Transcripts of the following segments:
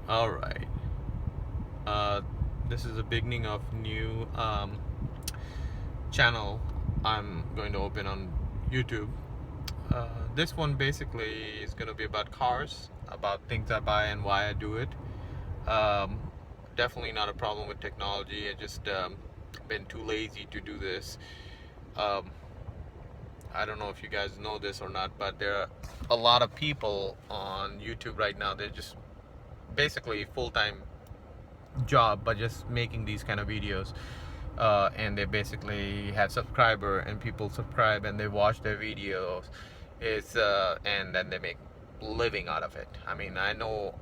All right. Uh, this is the beginning of new channel I'm going to open on YouTube. This one basically is going to be about cars, about things I buy and why I do it. Um, Definitely not a problem with technology. I just been too lazy to do this. Um, I don't know if you guys know this or not, but there are a lot of people on YouTube right now. They're just basically full-time job but just making these kind of videos, and they basically have subscriber and people subscribe and they watch their videos. It's and then they make living out of it. I mean, I know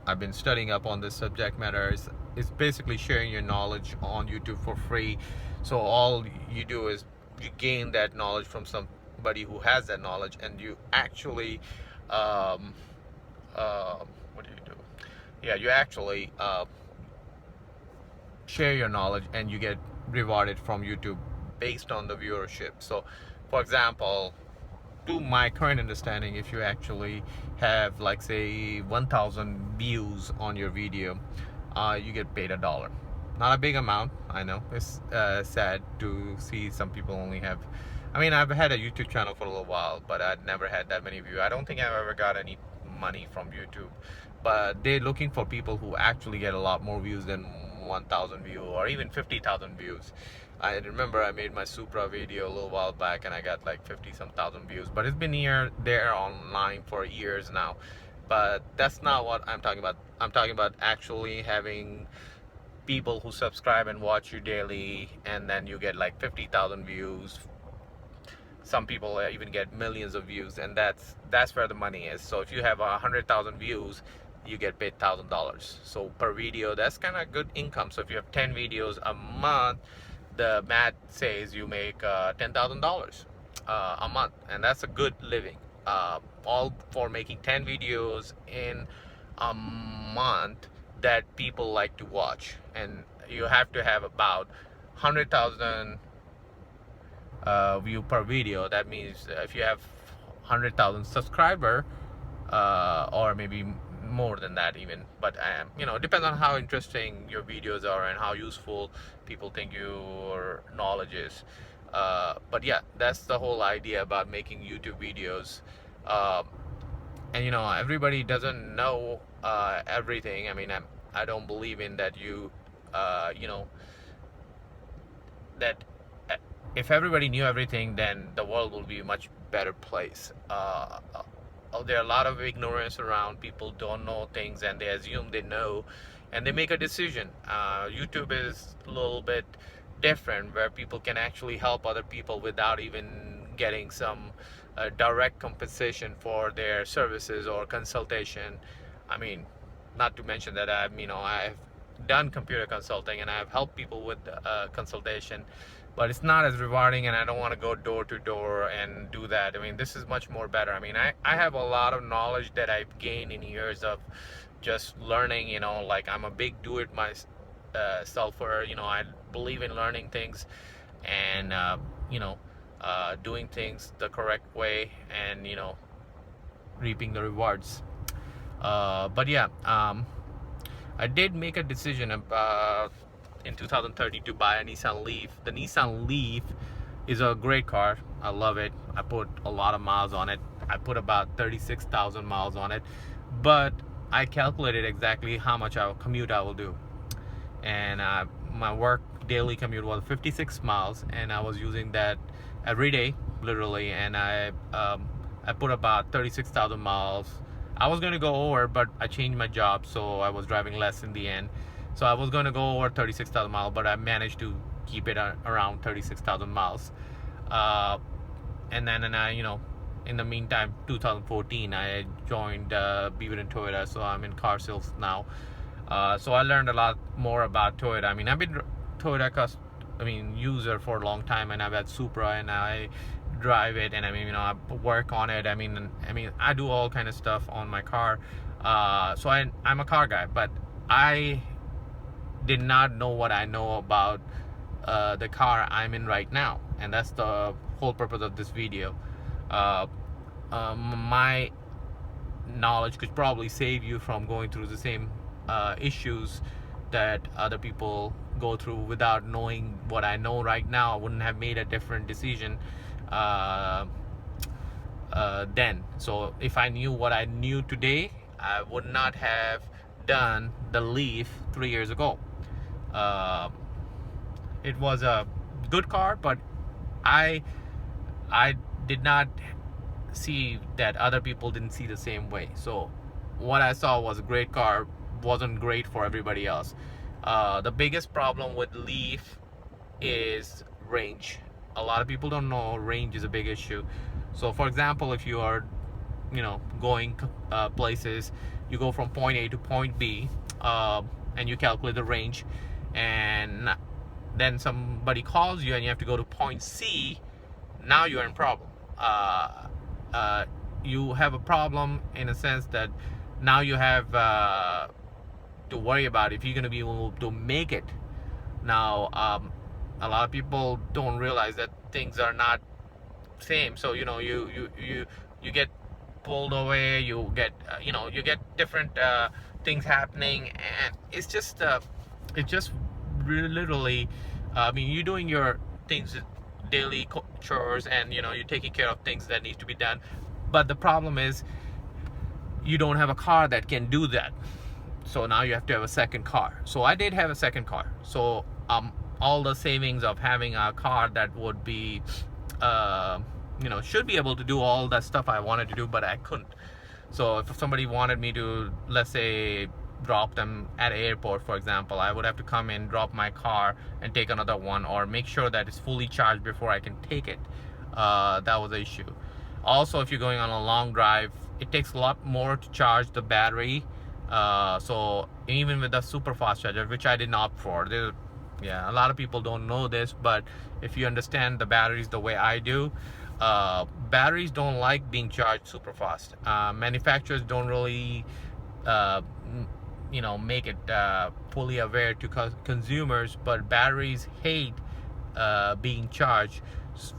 I've been studying up on this subject matter. It's basically sharing your knowledge on YouTube for free. So all you do is you gain that knowledge from somebody who has that knowledge, and you actually um, uh, what do you do? Yeah, you actually share your knowledge and you get rewarded from YouTube based on the viewership. So, for example, to my current understanding, if you actually have, like, say 1,000 views on your video, you get paid $1. Not a big amount, I know. It's sad to see some people only have. I mean, I've had a YouTube channel for a little while, but I'd never had that many views. I don't think I've ever got any money from YouTube. But they're looking for people who actually get a lot more views than 1,000 views or even 50,000 views. I remember I made my Supra video a little while back and I got like 50 some thousand views, but it's been here there online for years now. But that's not what I'm talking about. I'm talking about actually having people who subscribe and watch you daily, and then you get like 50,000 views. Some people even get millions of views, and that's where the money is. So if you have 100,000 views, you get paid $1,000. So per video, that's kind of good income. So if you have 10 videos a month, the math says you make $10,000 a month, and that's a good living. All for making 10 videos in a month that people like to watch, and you have to have about 100,000 view per video. That means if you have 100,000 subscriber, or maybe more than that even, but it depends on how interesting your videos are and how useful people think your knowledge is. But yeah, that's the whole idea about making YouTube videos. And everybody doesn't know everything. I mean, I don't believe in that you know that if everybody knew everything, then the world will be a much better place. There are a lot of ignorance around. People don't know things and they assume they know, and they make a decision. YouTube is a little bit different, where people can actually help other people without even getting some direct compensation for their services or consultation. I mean, not to mention that I've done computer consulting and I've helped people with consultation, but it's not as rewarding, and I don't want to go door to door and do that. I mean, this is much more better. I mean, I have a lot of knowledge that I've gained in years of just learning. Like, I'm a big do it myselfer. I believe in learning things and doing things the correct way, and reaping the rewards. But yeah, I did make a decision about in 2013 to buy a Nissan Leaf. The Nissan Leaf is a great car. I love it. I put a lot of miles on it. I put about 36,000 miles on it, but I calculated exactly how much commute I will do, and my work daily commute was 56 miles, and I was using that every day, literally, and I put about 36,000 miles. I was going to go over, but I changed my job, so I was driving less in the end. So I was going to go over 36,000 miles, but I managed to keep it around 36,000 miles. And then, in the meantime, 2014, I joined Beaver and Toyota, so I'm in car sales now. So I learned a lot more about Toyota. I mean, I've been Toyota user for a long time, and I've had Supra, and I drive it, and I work on it. I mean, I do all kind of stuff on my car. So I'm a car guy, but I did not know what I know about the car I'm in right now, and that's the whole purpose of this video. My knowledge could probably save you from going through the same issues that other people go through. Without knowing what I know right now, I wouldn't have made a different decision uh, then. So if I knew what I knew today, I would not have done the Leaf 3 years ago. Uh, it was a good car, but I I did not see that other people didn't see the same way. So what I saw was a great car, wasn't great for everybody else. The biggest problem with Leaf is range. A lot of people don't know range is a big issue. So for example, if you are, going places, you go from point A to point B, and you calculate the range, and then somebody calls you and you have to go to point C. Now you're in problem. You have a problem in a sense that now you have to worry about if you're going to be able to make it. Now, a lot of people don't realize that things are not same. So you get pulled away. You get you get different things happening, and it's just really literally. I mean, you're doing your things, daily chores, and you're taking care of things that need to be done. But the problem is you don't have a car that can do that. So now you have to have a second car. So I did have a second car. So all the savings of having a car that would be should be able to do all that stuff I wanted to do, but I couldn't. So if somebody wanted me to, let's say, drop them at an airport, for example, I would have to come in, drop my car, and take another one, or make sure that it's fully charged before I can take it. That was the issue. Also, if you're going on a long drive, it takes a lot more to charge the battery. So even with the super fast charger, which I didn't opt for, a lot of people don't know this, but if you understand the batteries the way I do, batteries don't like being charged super fast. Manufacturers don't really make it fully aware to consumers, but batteries hate being charged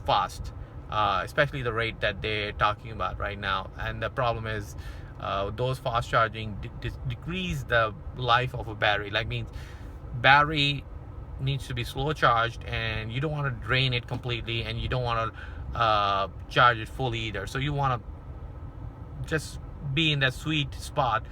fast, especially the rate that they're talking about right now. And the problem is those fast charging decrease the life of a battery. Like, means battery needs to be slow charged, and you don't want to drain it completely, and you don't want to charge it fully either. So you want to just be in that sweet spot,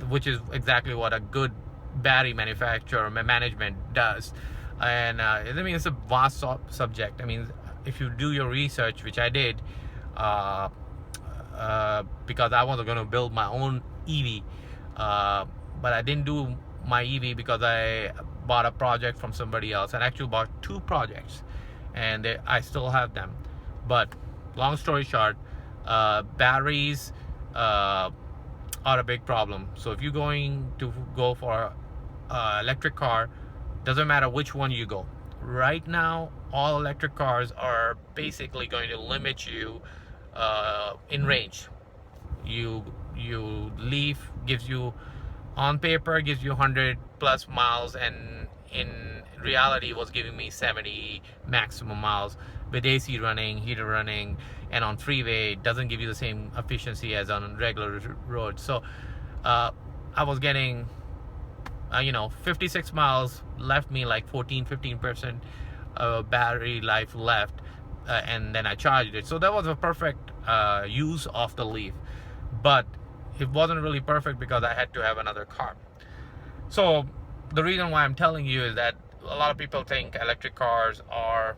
which is exactly what a good battery manufacturer management does. And I mean, it's a vast subject. I mean, if you do your research, which I did, because I was going to build my own EV, but I didn't do my EV because I bought a project from somebody else, and actually bought two projects, and I still have them. But long story short, batteries are a big problem. So if you're going to go for electric car, doesn't matter which one you go. Right now, all electric cars are basically going to limit you in range. You Leaf gives you, on paper, gives you 100 plus miles, and in reality was giving me 70 maximum miles with AC running, heater running, and on freeway it doesn't give you the same efficiency as on regular roads. So I was getting 56 miles, left me like 14-15% battery life left, and then I charged it. So that was a perfect use of the Leaf, but it wasn't really perfect because I had to have another car. So the reason why I'm telling you is that a lot of people think electric cars are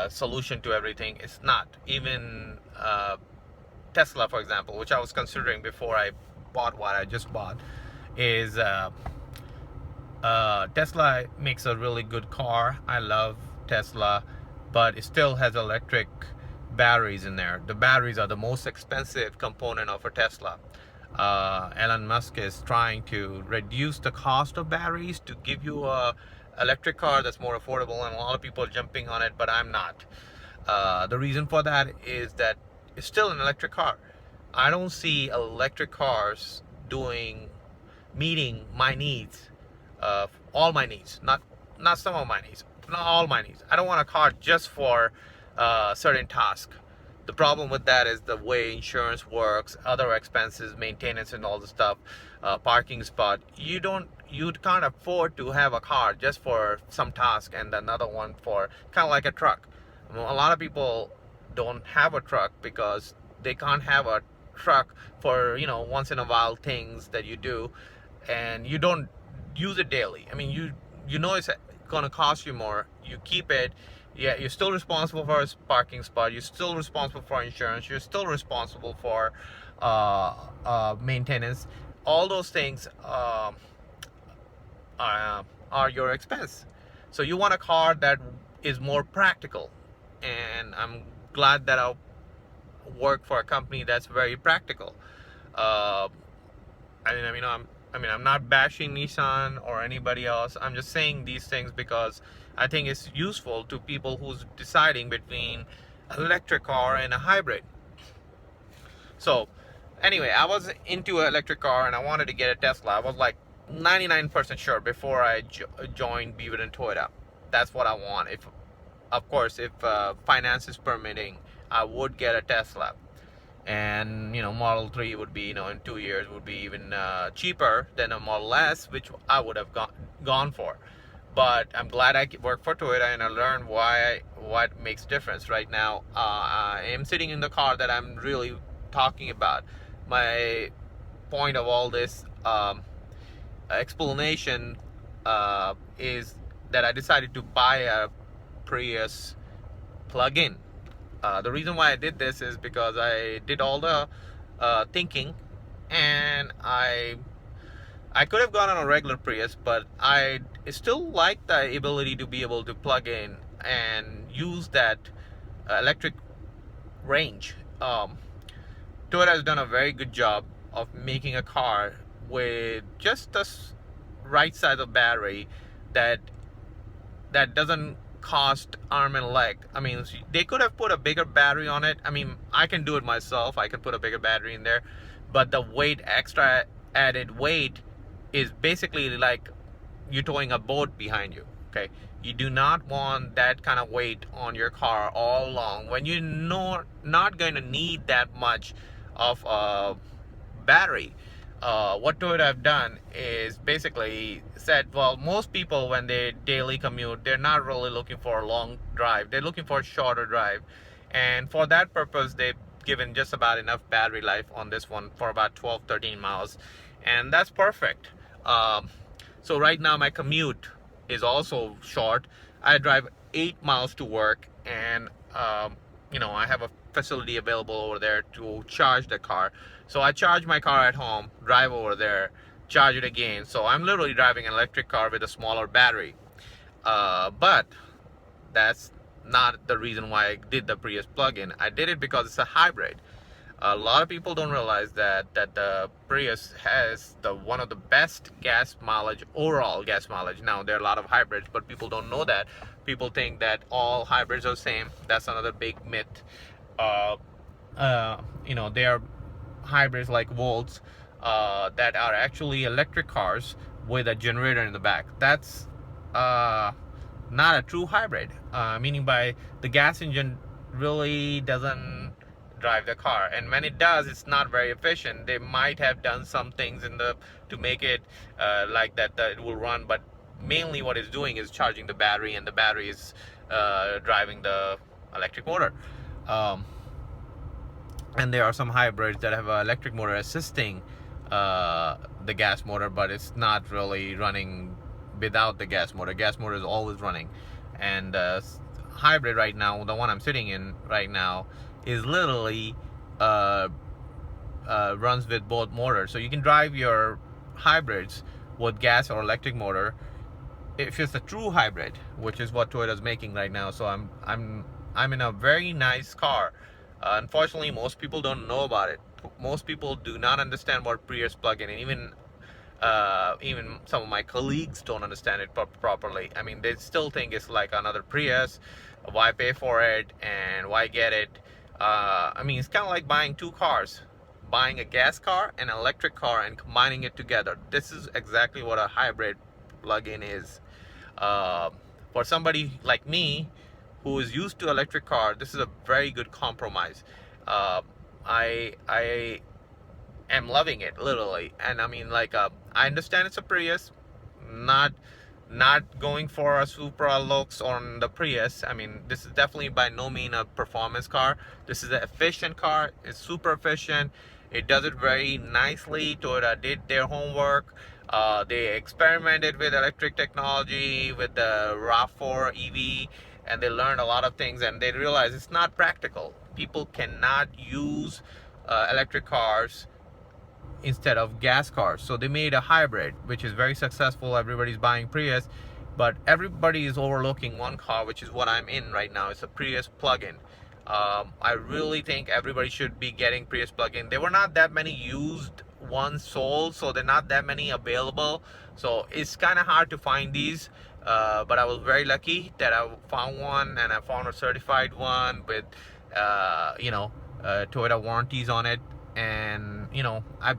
solution to everything. It's not. Even Tesla, for example, which I was considering before I bought what I just bought, is Tesla makes a really good car. I love Tesla, but it still has electric batteries in there. The batteries are the most expensive component of a Tesla. Elon Musk is trying to reduce the cost of batteries to give you a electric car that's more affordable, and a lot of people are jumping on it, but I'm not. The reason for that is that it's still an electric car. I don't see electric cars meeting my needs, all my needs, not some of my needs, not all my needs. I don't want a car just for certain task. The problem with that is the way insurance works, other expenses, maintenance, and all the stuff, parking spot. You can't afford to have a car just for some task and another one for kind of like a truck. A lot of people don't have a truck because they can't have a truck for once in a while things that you do, and you don't use it daily. I mean, you know it's gonna cost you more. You keep it. Yeah, you're still responsible for a parking spot. You're still responsible for insurance. You're still responsible for maintenance. All those things are your expense. So you want a car that is more practical, and I'm glad that I work for a company that's very practical. Uh, I'm not bashing Nissan or anybody else. I'm just saying these things because I think it's useful to people who's deciding between an electric car and a hybrid. So anyway, I was into an electric car and I wanted to get a Tesla. I was like 99% sure before I joined Beaver and Toyota. That's what I want. If of course, if finance is permitting, I would get a Tesla. And Model 3 would be, in 2 years would be even cheaper than a Model S, which I would have gone for. But I'm glad I work for Toyota and I learned what makes difference. Right now I am sitting in the car that I'm really talking about. My point of all this explanation is that I decided to buy a Prius plug-in. The reason why I did this is because I did all the thinking, and I could have gone on a regular Prius, but I still like the ability to be able to plug in and use that electric range. Toyota has done a very good job of making a car with just the right size of battery that doesn't cost arm and leg. I mean, they could have put a bigger battery on it. I mean, I can do it myself. I can put a bigger battery in there, but the extra added weight is basically like you're towing a boat behind you. Okay, you do not want that kind of weight on your car all along when you're not going to need that much of a battery. What Toyota have done is basically said, well, most people when they daily commute, they're not really looking for a long drive. They're looking for a shorter drive. And for that purpose, they've given just about enough battery life on this one for about 12, 13 miles. And that's perfect. So right now my commute is also short. I drive 8 miles to work, and I have a facility available over there to charge the car. So I charge my car at home, drive over there, charge it again. So I'm literally driving an electric car with a smaller battery. But that's not the reason why I did the Prius plug-in. I did it because it's a hybrid. A lot of people don't realize that the Prius has one of the best gas mileage, overall gas mileage. Now there are a lot of hybrids, but people don't know that. People think that all hybrids are the same. That's another big myth. They are hybrids like Volts that are actually electric cars with a generator in the back. That's not a true hybrid, meaning by the gas engine really doesn't drive the car, and when it does, it's not very efficient. They might have done some things to make it like that it will run, but mainly what it's doing is charging the battery, and the battery is driving the electric motor. And there are some hybrids that have an electric motor assisting the gas motor, but it's not really running without the gas motor. Gas motor is always running. And hybrid right now, the one I'm sitting in right now, is literally runs with both motors. So you can drive your hybrids with gas or electric motor if it's a true hybrid, which is what Toyota's making right now. So I'm in a very nice car. Unfortunately, most people don't know about it. Most people do not understand what Prius plug-in, and even some of my colleagues don't understand it properly. I mean, they still think it's like another Prius. Why pay for it and why get it? I mean, it's kind of like buying two cars, buying a gas car and an electric car and combining it together. This is exactly what a hybrid plug-in is. For somebody like me who is used to electric car, this is a very good compromise. Uh, I am loving it literally, and I mean like I understand it's a Prius, not not going for a Supra looks on the Prius. I mean, this is definitely by no mean a performance car. This is an efficient car. It's super efficient. It does it very nicely. Toyota did their homework. They experimented with electric technology with the RAV4 EV, and they learned a lot of things, and they realized it's not practical. People cannot use electric cars instead of gas cars. So they made a hybrid, which is very successful. Everybody's buying Prius, but everybody is overlooking one car, which is what I'm in right now. It's a Prius plug-in. I really think everybody should be getting Prius plug-in. There were not that many used ones sold, so there are not that many available. So it's kind of hard to find these. But I was very lucky that I found one, and I found a certified one with, Toyota warranties on it. And I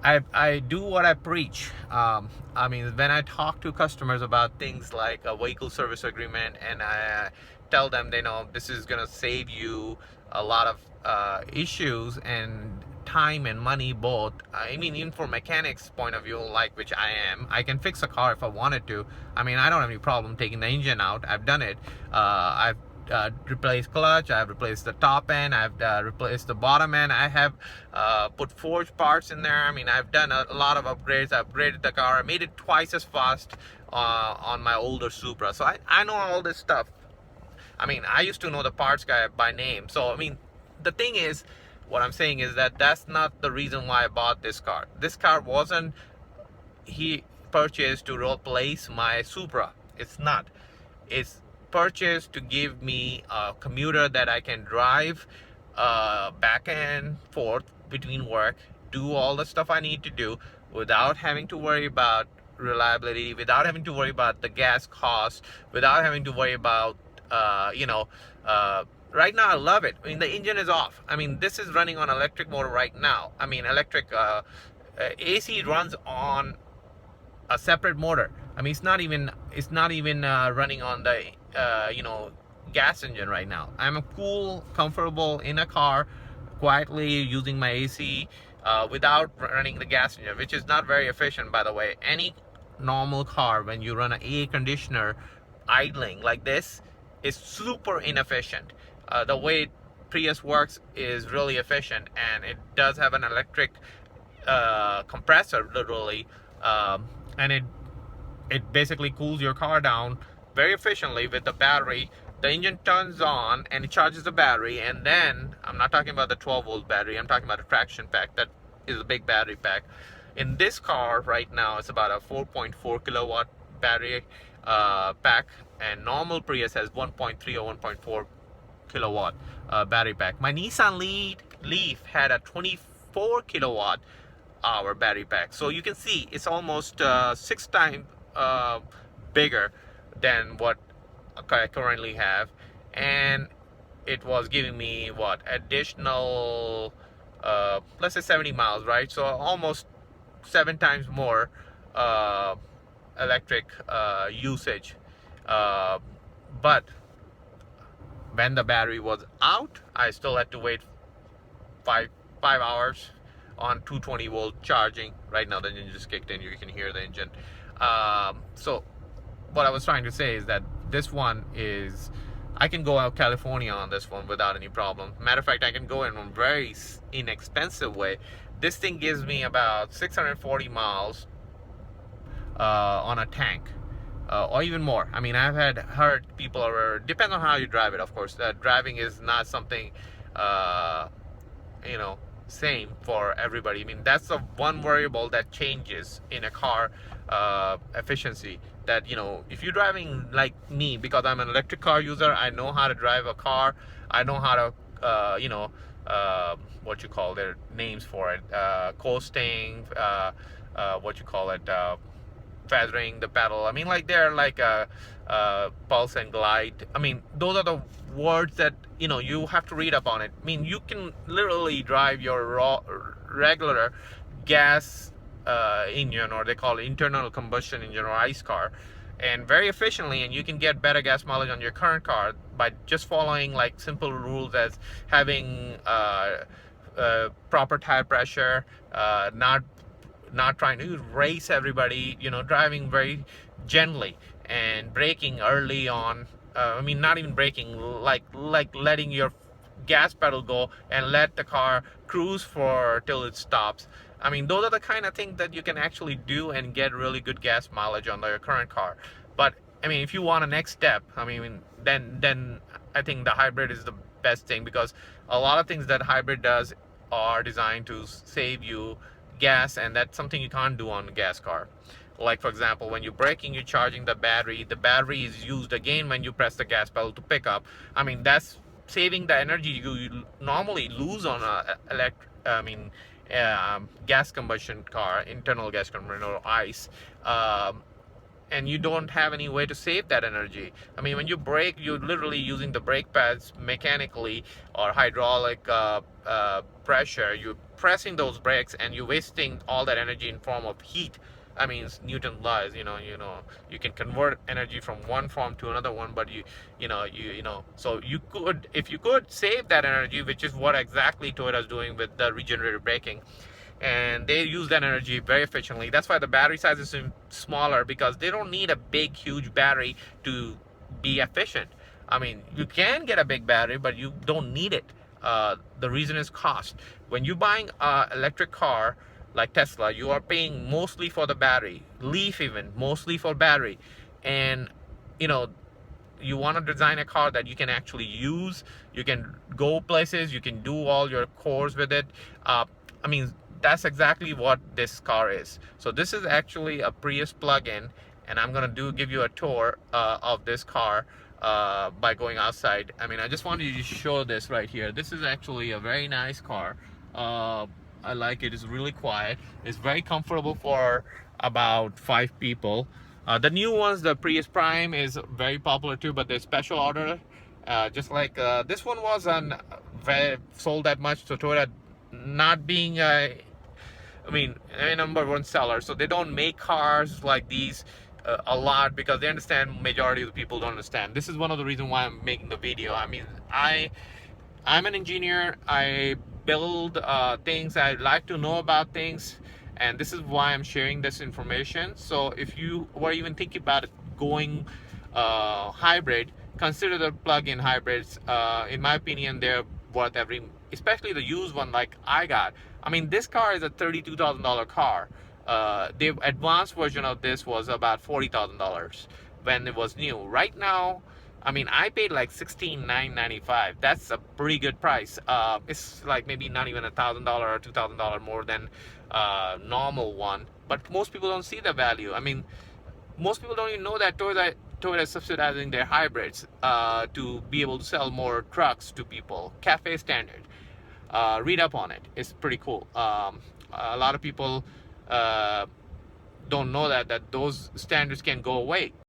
I do what I preach. I mean, when I talk to customers about things like a vehicle service agreement, and I tell them, this is gonna save you a lot of issues and time and money both. I mean, even for mechanics point of view, like which I can fix a car if I wanted to. I mean, I don't have any problem taking the engine out. I've done it. I've replaced clutch, I've replaced the top end, I've replaced the bottom end, I have put forged parts in there. I mean, I've done a lot of upgrades. I upgraded the car. I made it twice as fast on my older Supra. So I know all this stuff. I mean, I used to know the parts guy by name. So I mean, the thing is, what I'm saying is that that's not the reason why I bought this car. This car wasn't he purchased to replace my Supra. It's not. It's purchased to give me a commuter that I can drive back and forth between work, do all the stuff I need to do without having to worry about reliability, without having to worry about the gas cost, without having to worry about right now I love it. I mean, the engine is off. I mean, this is running on electric motor right now. I mean, electric AC runs on a separate motor. I mean, it's not even running on the gas engine right now. I'm cool, comfortable in a car, quietly using my AC without running the gas engine, which is not very efficient, by the way. Any normal car, when you run an air conditioner idling like this, is super inefficient. The way Prius works is really efficient, and it does have an electric compressor, literally, and it basically cools your car down very efficiently with the battery. The engine turns on and it charges the battery, and then I'm not talking about the 12-volt battery, I'm talking about a traction pack. That is a big battery pack. In this car right now, it's about a 4.4 kilowatt battery pack, and normal Prius has 1.3 or 1.4 kilowatt battery pack. My Nissan Leaf had a 24 kilowatt hour battery pack, so you can see it's almost 6 times bigger than what I currently have, and it was giving me what additional let's say 70 miles, right? So almost 7 times more electric usage, but when the battery was out, I still had to wait five hours on 220 volt charging. Right now the engine just kicked in, you can hear the engine. So what I was trying to say is that this one is, I can go out California on this one without any problem. Matter of fact, I can go in a very inexpensive way. This thing gives me about 640 miles on a tank, or even more. I mean, I've heard people depends on how you drive it, of course. Driving is not something same for everybody. I mean, that's the one variable that changes in a car efficiency. That if you're driving like me, because I'm an electric car user, I know how to drive a car. I know how to what you call their names for it, coasting, what you call it, feathering the pedal. I mean, like they're like pulse and glide. I mean, those are the words that you have to read up on it. I mean, you can literally drive your regular gas engine, or they call it internal combustion engine or ICE car, and very efficiently, and you can get better gas mileage on your current car by just following like simple rules as having proper tire pressure, not trying to race everybody, driving very gently and braking early on. I mean, not even braking, like letting your gas pedal go and let the car cruise for till it stops. I mean, those are the kind of things that you can actually do and get really good gas mileage on your current car. But I mean, if you want a next step, I mean, then I think the hybrid is the best thing, because a lot of things that hybrid does are designed to save you gas, and that's something you can't do on a gas car. Like, for example, when you're braking, you're charging the battery is used again when you press the gas pedal to pick up. I mean, that's saving the energy you normally lose on a gas combustion car, internal gas combustion or ICE. And you don't have any way to save that energy. I mean, when you brake, you're literally using the brake pads mechanically or hydraulic pressure. You're pressing those brakes and you're wasting all that energy in form of heat. I mean, it's Newton's laws. You can convert energy from one form to another one, but so you could, if you could save that energy, which is what exactly Toyota's doing with the regenerative braking, and they use that energy very efficiently. That's why the battery size is smaller, because they don't need a big huge battery to be efficient. I mean, you can get a big battery, but you don't need it. The reason is cost. When you're buying an electric car like Tesla, you are paying mostly for the battery. Leaf even mostly for battery. And you want to design a car that you can actually use. You can go places, you can do all your chores with it. I mean, that's exactly what this car is. So this is actually a Prius plug-in, and I'm gonna give you a tour of this car by going outside. I mean, I just wanted to show this right here. This is actually a very nice car. I like it. It's really quiet. It's very comfortable for about 5 people. The new ones, the Prius Prime, is very popular too, but they're special order. Just like this one wasn't sold that much, so Toyota, not being a number one seller, so they don't make cars like these a lot, because they understand majority of the people don't understand. This is one of the reasons why I'm making the video. I mean, I'm an engineer. I build things. I like to know about things, and this is why I'm sharing this information. So if you were even thinking about going hybrid, consider the plug-in hybrids. In my opinion, they're worth especially the used one like I got. I mean, this car is a $32,000 car. The advanced version of this was about $40,000 when it was new. Right now, I mean, I paid like $16,995. That's a pretty good price. It's like maybe not even $1,000 or $2,000 more than normal one. But most people don't see the value. I mean, most people don't even know that Toyota is subsidizing their hybrids to be able to sell more trucks to people. Cafe standard. Read up on it. It's pretty cool. A lot of people don't know that those standards can go away.